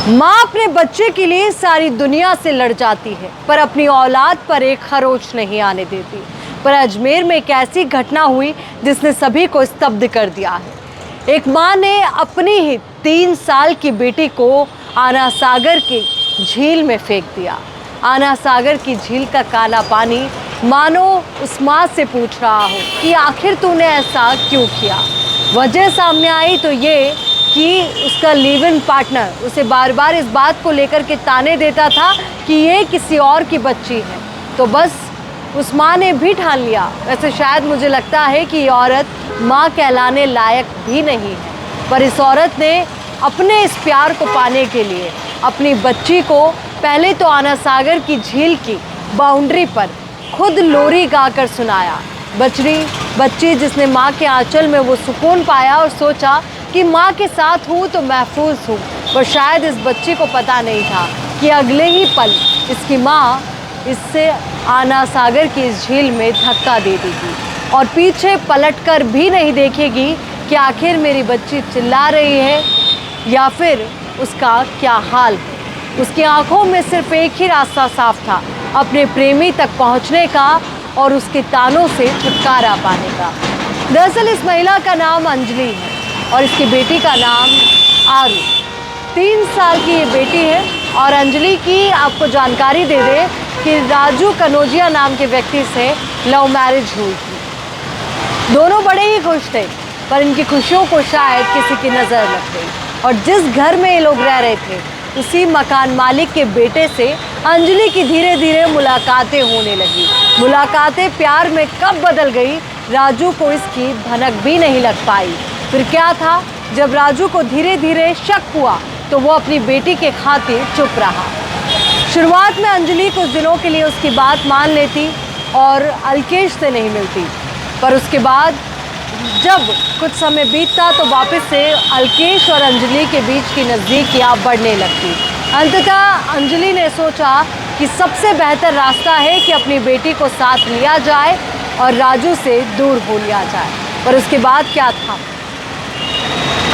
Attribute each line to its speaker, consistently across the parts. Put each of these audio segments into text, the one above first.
Speaker 1: माँ अपने बच्चे के लिए सारी दुनिया से लड़ जाती है, पर अपनी औलाद पर एक खरोच नहीं आने देती। पर अजमेर में एक ऐसी घटना हुई जिसने सभी को स्तब्ध कर दिया है। एक माँ ने अपनी ही 3 साल की बेटी को आना सागर की झील में फेंक दिया। आना सागर की झील का काला पानी मानो उस माँ से पूछ रहा हो कि आखिर तूने ऐसा क्यों किया। वजह सामने आई तो ये कि उसका लिव इन पार्टनर उसे बार बार इस बात को लेकर के ताने देता था कि ये किसी और की बच्ची है। तो बस उस माँ ने भी ठान लिया। वैसे शायद मुझे लगता है कि ये औरत माँ कहलाने लायक भी नहीं है, पर इस औरत ने अपने इस प्यार को पाने के लिए अपनी बच्ची को पहले तो आना सागर की झील की बाउंड्री पर खुद लोरी गाकर सुनाया। बच्ची जिसने माँ के आंचल में वो सुकून पाया और सोचा कि माँ के साथ हूँ तो महफूज हूँ, पर शायद इस बच्ची को पता नहीं था कि अगले ही पल इसकी माँ इससे आना सागर की इस झील में धक्का दे देगी और पीछे पलटकर भी नहीं देखेगी कि आखिर मेरी बच्ची चिल्ला रही है या फिर उसका क्या हाल है। उसकी आंखों में सिर्फ एक ही रास्ता साफ था, अपने प्रेमी तक पहुंचने का और उसके तानों से छुटकारा पाने का। दरअसल इस महिला का नाम अंजलि है और इसकी बेटी का नाम आरू। 3 साल की ये बेटी है और अंजलि की आपको जानकारी दे दें कि राजू कनौजिया नाम के व्यक्ति से लव मैरिज हुई थी। दोनों बड़े ही खुश थे, पर इनकी खुशियों को शायद किसी की नज़र लग गई और जिस घर में ये लोग रह रहे थे उसी मकान मालिक के बेटे से अंजलि की धीरे धीरे मुलाकातें होने लगी। मुलाकातें प्यार में कब बदल गई राजू को इसकी भनक भी नहीं लग पाई। फिर क्या था, जब राजू को धीरे धीरे शक हुआ तो वो अपनी बेटी के खातिर चुप रहा। शुरुआत में अंजलि कुछ दिनों के लिए उसकी बात मान लेती और अलकेश से नहीं मिलती, पर उसके बाद जब कुछ समय बीतता तो वापस से अलकेश और अंजलि के बीच की नज़दीकियाँ बढ़ने लगती। अंततः अंजलि ने सोचा कि सबसे बेहतर रास्ता है कि अपनी बेटी को साथ लिया जाए और राजू से दूर हो लिया जाए। पर उसके बाद क्या था,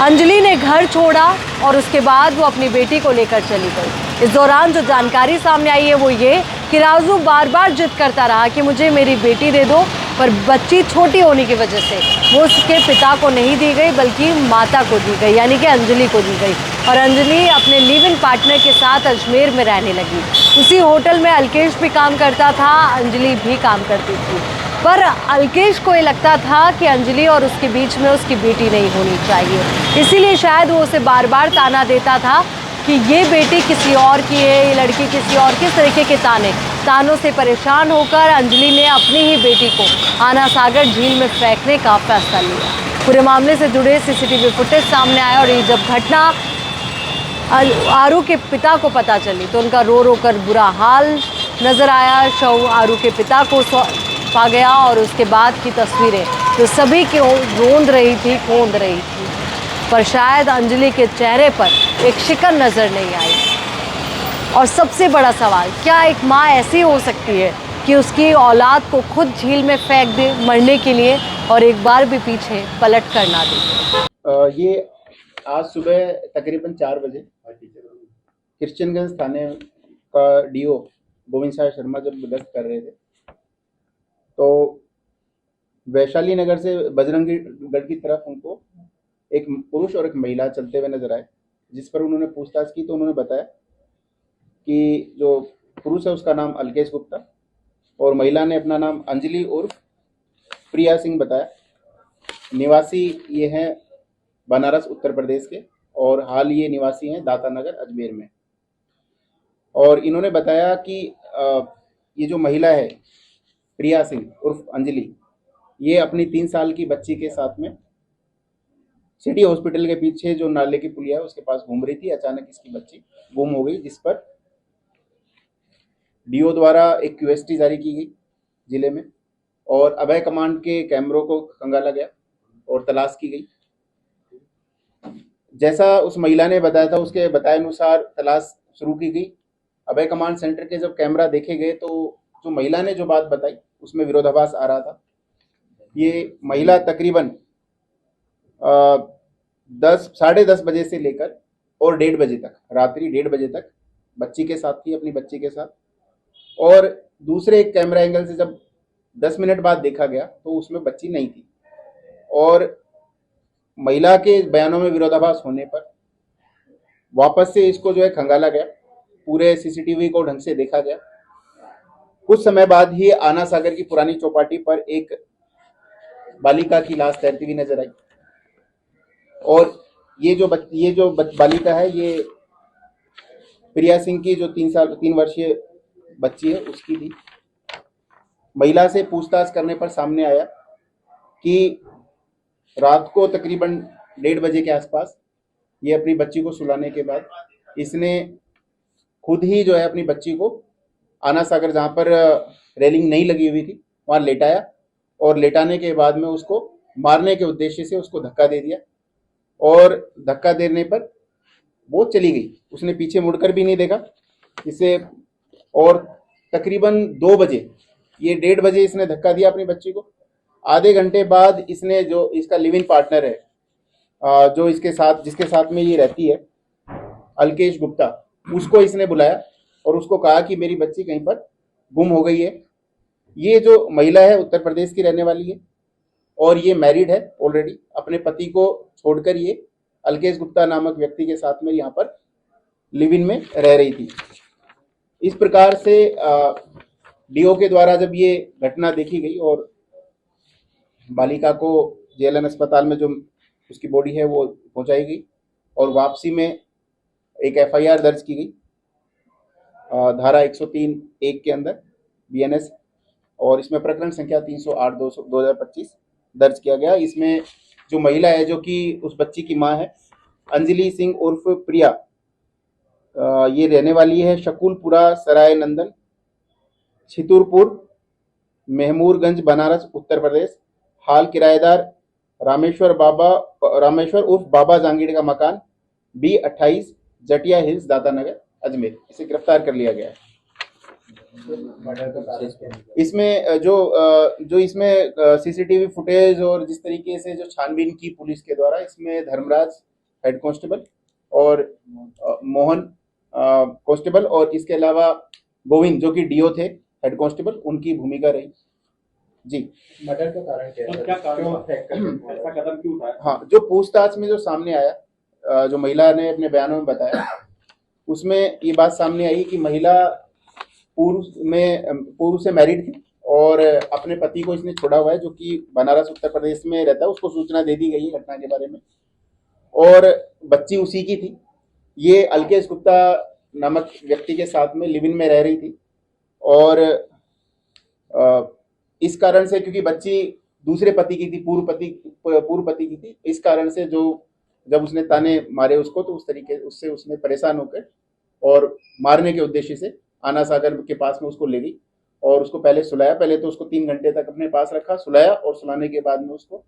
Speaker 1: अंजलि ने घर छोड़ा और उसके बाद वो अपनी बेटी को लेकर चली गई। इस दौरान जो जानकारी सामने आई है वो ये कि राजू बार बार जिद करता रहा कि मुझे मेरी बेटी दे दो, पर बच्ची छोटी होने की वजह से वो उसके पिता को नहीं दी गई बल्कि माता को दी गई, यानी कि अंजलि को दी गई। और अंजलि अपने लिव इन पार्टनर के साथ अजमेर में रहने लगी। उसी होटल में अलकेश भी काम करता था, अंजलि भी काम करती थी। पर अलकेश को ये लगता था कि अंजलि और उसके बीच में उसकी बेटी नहीं होनी चाहिए, इसीलिए शायद वो उसे बार बार ताना देता था कि ये बेटी किसी और की है, ये लड़की किसी और की। इस तरीके के तानों से परेशान होकर अंजलि ने अपनी ही बेटी को आना सागर झील में फेंकने का फैसला लिया। पूरे मामले से जुड़े सीसीटीवी फुटेज सामने आया और ये जब घटना आरू के पिता को पता चली तो उनका रो रो कर बुरा हाल नज़र आया। शव आरू के पिता को पा गया और उसके बाद की तस्वीरें जो सभी की रोंद रही थी, पर शायद अंजलि के चेहरे पर एक शिकन नज़र नहीं आई। और सबसे बड़ा सवाल, क्या एक माँ ऐसी हो सकती है कि उसकी औलाद को खुद झील में फेंक दे मरने के लिए और एक बार भी पीछे पलट कर ना दे।
Speaker 2: ये आज सुबह तकरीबन 4 बजे क्रिश्चियनगंज थाने का डीओ गोविंद साय शर्मा जब गश्त कर रहे थे तो वैशाली नगर से बजरंगी गढ़ की तरफ उनको एक पुरुष और एक महिला चलते हुए नजर आए, जिस पर उन्होंने पूछताछ की तो उन्होंने बताया कि जो पुरुष है उसका नाम अलकेश गुप्ता और महिला ने अपना नाम अंजलि उर्फ प्रिया सिंह बताया। निवासी ये हैं बनारस उत्तर प्रदेश के और हाल ये निवासी हैं दाता नगर अजमेर में। और इन्होंने बताया कि ये जो महिला है प्रिया सिंह उर्फ अंजलि, ये अपनी 3 साल की बच्ची के साथ में सिटी हॉस्पिटल के पीछे जो नाले की पुलिया है उसके पास घूम रही थी। अचानक इसकी बच्ची गुम हो गई, जिस पर डीओ द्वारा एक क्यूएसटी जारी की गई जिले में और अभय कमांड के कैमरों को खंगाला गया और तलाश की गई। जैसा उस महिला ने बताया था उसके बताए अनुसार तलाश शुरू की गई। अभय कमांड सेंटर के जब कैमरा देखे गए तो जो महिला ने जो बात बताई उसमें विरोधाभास आ रहा था। ये महिला तकरीबन 10 साढ़े 10 बजे से लेकर और 1:30 तक, रात्रि 1:30 तक बच्ची के साथ थी, अपनी बच्ची के साथ। और दूसरे एक कैमरा एंगल से जब 10 मिनट बाद देखा गया तो उसमें बच्ची नहीं थी। और महिला के बयानों में विरोधाभास होने पर वापस से इसको जो है खंगाला गया, पूरे सीसीटीवी को ढंग से देखा गया। कुछ समय बाद ही आना सागर की पुरानी चौपाटी पर एक बालिका की लाश तैरती हुई नजर आई। और ये जो बालिका है, ये प्रिया सिंह की जो 3 वर्षीय बच्ची है उसकी थी। महिला से पूछताछ करने पर सामने आया कि रात को तकरीबन 1:30 बजे के आसपास ये अपनी बच्ची को सुलाने के बाद इसने खुद ही जो है अपनी बच्ची को आना सागर, जहाँ पर रेलिंग नहीं लगी हुई थी, वहाँ लेटाया और लेटाने के बाद में उसको मारने के उद्देश्य से उसको धक्का दे दिया। और धक्का देने पर वो चली गई, उसने पीछे मुड़कर भी नहीं देखा इसे। और तकरीबन 2 बजे, ये 1:30 बजे इसने धक्का दिया अपनी बच्ची को। आधे घंटे बाद इसने, जो इसका लिव इन पार्टनर है, जो जिसके साथ में ये रहती है, अलकेश गुप्ता, उसको इसने बुलाया और उसको कहा कि मेरी बच्ची कहीं पर गुम हो गई है। ये जो महिला है उत्तर प्रदेश की रहने वाली है और ये मैरिड है ऑलरेडी। अपने पति को छोड़कर ये अलकेश गुप्ता नामक व्यक्ति के साथ में यहाँ पर लिव इन में रह रही थी। इस प्रकार से डीओ के द्वारा जब ये घटना देखी गई और बालिका को जेएलएन अस्पताल में जो उसकी बॉडी है वो पहुंचाई गई और वापसी में एक एफआईआर दर्ज की गई धारा 103(1) के अंदर बीएनएस, और इसमें प्रकरण संख्या 308/2025 दर्ज किया गया। इसमें जो महिला है, जो कि उस बच्ची की मां है, अंजलि सिंह उर्फ प्रिया, ये रहने वाली है शकुलपुरा सराय नंदन, छितुरपुर, महमूरगंज, बनारस, उत्तर प्रदेश। हाल किराएदार रामेश्वर उर्फ बाबा जांगीड़ का मकान B28 जटिया हिल्स, दातानगर, अजमेर। इसे गिरफ्तार कर लिया गया है। इसमें जो इसमें सीसीटीवी फुटेज और जिस तरीके से जो छानबीन की पुलिस के द्वारा, इसमें धर्मराज हेड कांस्टेबल और मोहन कांस्टेबल और इसके अलावा गोविंद जो कि डीओ थे हेड कांस्टेबल, उनकी भूमिका रही। जी,
Speaker 3: मर्डर का कारण क्या है? क्या कारण ऐसा कदम क्यों उठाया?
Speaker 2: हाँ, जो पूछताछ में जो सामने आया, जो महिला ने अपने बयानों में बताया, उसमें ये बात सामने आई कि महिला पूर्व से मैरिड थी और अपने पति को इसने छोड़ा हुआ है, जो कि बनारस उत्तर प्रदेश में रहता है। उसको सूचना दे दी गई है घटना के बारे में और बच्ची उसी की थी। ये अलकेश गुप्ता नामक व्यक्ति के साथ में लिव इन में रह रही थी और इस कारण से, क्योंकि बच्ची दूसरे पति की थी, पूर्व पति की थी, इस कारण से जब उसने ताने मारे उसको, तो उस तरीके उससे उसने परेशान होकर और मारने के उद्देश्य से आना सागर के पास में उसको ले गई और उसको पहले सुलाया। पहले तो उसको 3 घंटे तक अपने पास रखा, सुलाया और सुलाने के बाद में उसको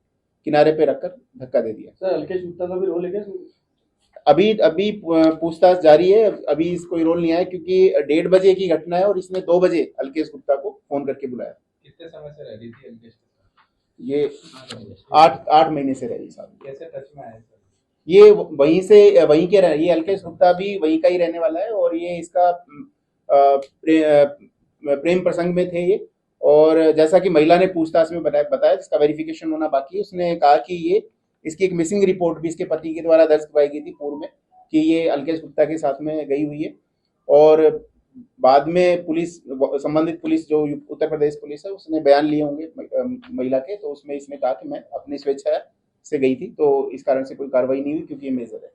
Speaker 2: किनारे पे रखकर धक्का दे दिया।
Speaker 3: सर, अलकेश गुप्ता का भी रोल है क्या?
Speaker 2: अभी पूछताछ जारी है, अभी इसको रोल नहीं आया क्योंकि 1:30 बजे की घटना है और इसने 2 बजे अलकेश गुप्ता को फोन करके बुलाया।
Speaker 3: कितने समय से रह रही थी अलकेश?
Speaker 2: ये 8 महीने से रही साहब।
Speaker 3: कैसे टच में आए सर?
Speaker 2: ये वहीं के ये अलकेश गुप्ता भी वहीं का ही रहने वाला है और ये इसका प्रेम प्रसंग में थे ये। और जैसा कि महिला ने पूछताछ में बताया, जिसका वेरिफिकेशन होना बाकी है, उसने कहा कि ये इसकी एक मिसिंग रिपोर्ट भी इसके पति के द्वारा दर्ज करवाई गई थी पूर्व में कि ये अलकेश गुप्ता के साथ में गई हुई है। और बाद में संबंधित पुलिस जो उत्तर प्रदेश पुलिस है, उसने बयान लिए होंगे महिला के, तो उसमें इसने कहा कि मैं अपनी स्वेच्छा से गई थी, तो इस कारण से कोई कार्रवाई नहीं हुई क्योंकि ये मेजर है।